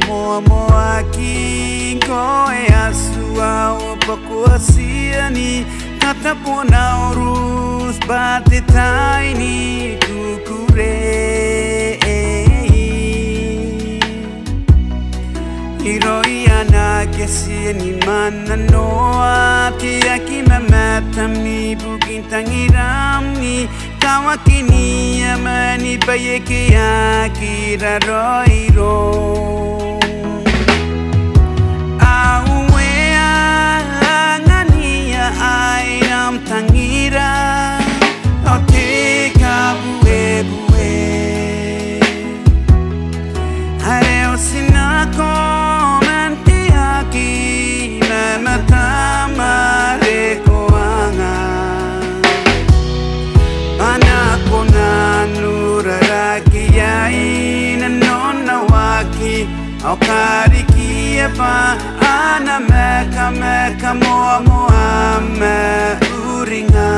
moa moa ki koe asua o pakuasiani kata pona urus bate taini kukure Hiroi ana kesiani mana noa Tia ki mamatam ni bukin tangiram ni Kawakini amani bayeke akira roiro Awea ngania ainam tangira Oteka bue bue Hareo sinako Au karikia pa ana meka moa moa me uringa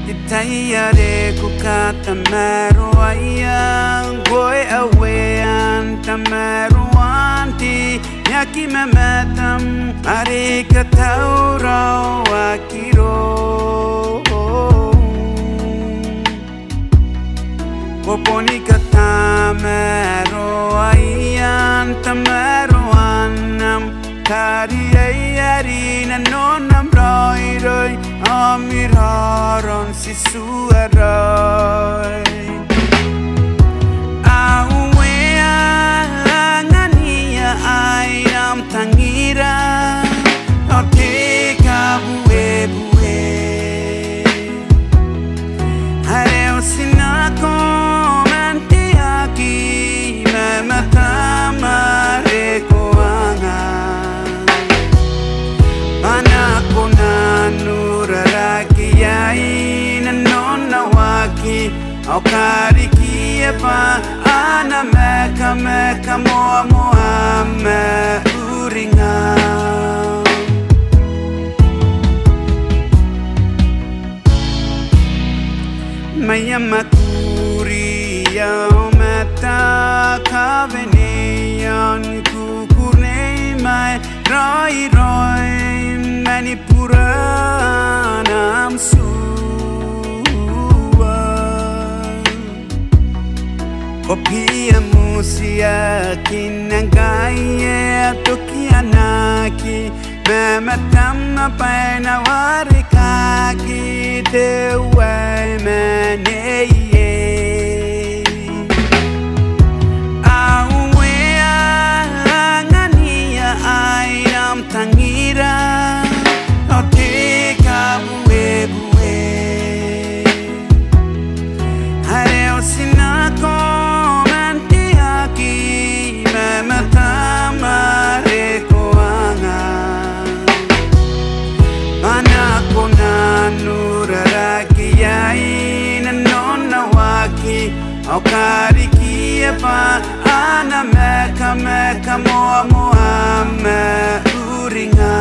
Itaiare kukata meru ayang Goe awean tameru anti Nyaki memetam arika taurau akiro Poponi katamero ayan tamero anam Kari ayari na nonam roi roi Amiraron si suaroy Awea ngania ayam tangira Oteka bue bue Hareo sinako Au karikia pa ana meka moa moa me uringa Maya makuri yau mata kaveneyan kukurne mai roi roi manipuranam su Kopia musia kinangaya tokianaki Mematam paina warikaki Dewai meneye Awea ngania ainam tangira Oteka bue bue Hareo sinako Au karikia pa ana meka moa moa me uringa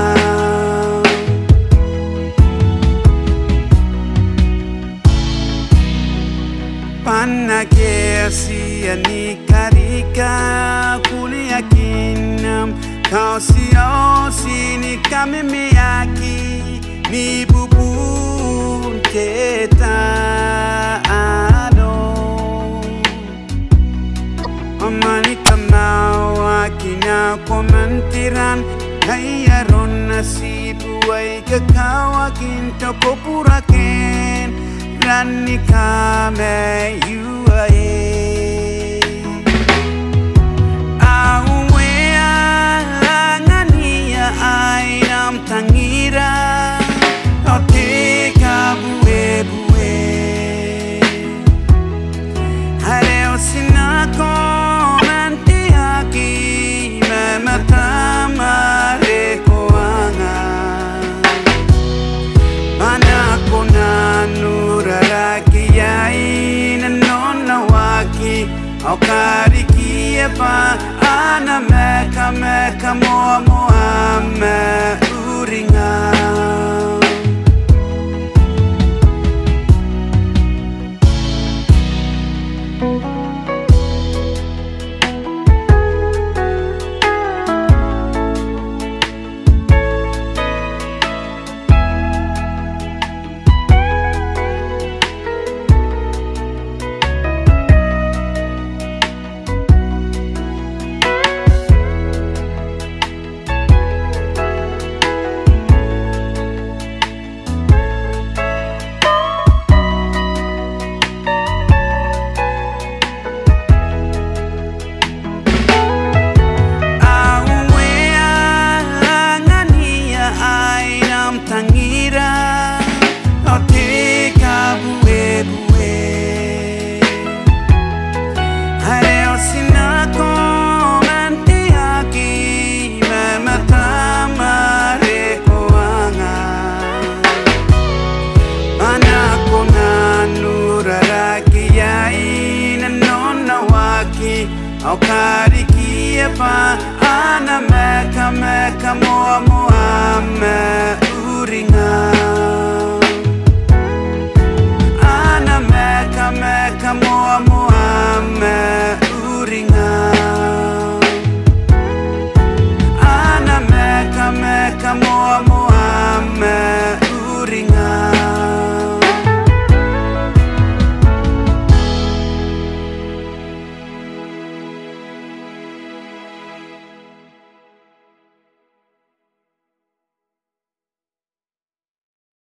Pana kesi ani karika kulia kinam Kau siau sini kami miyaki Ni bubun kita Amanita mawa kina komentiran Kayaron nasibu ay kakawa kinto kopuraken Rani kame yuae Awea ngania ainam tangira Oteka bue bue Hareo sinako Au karikia pa ana meka moa moa me uringa Au karikia pa ana meka moa moa me uringa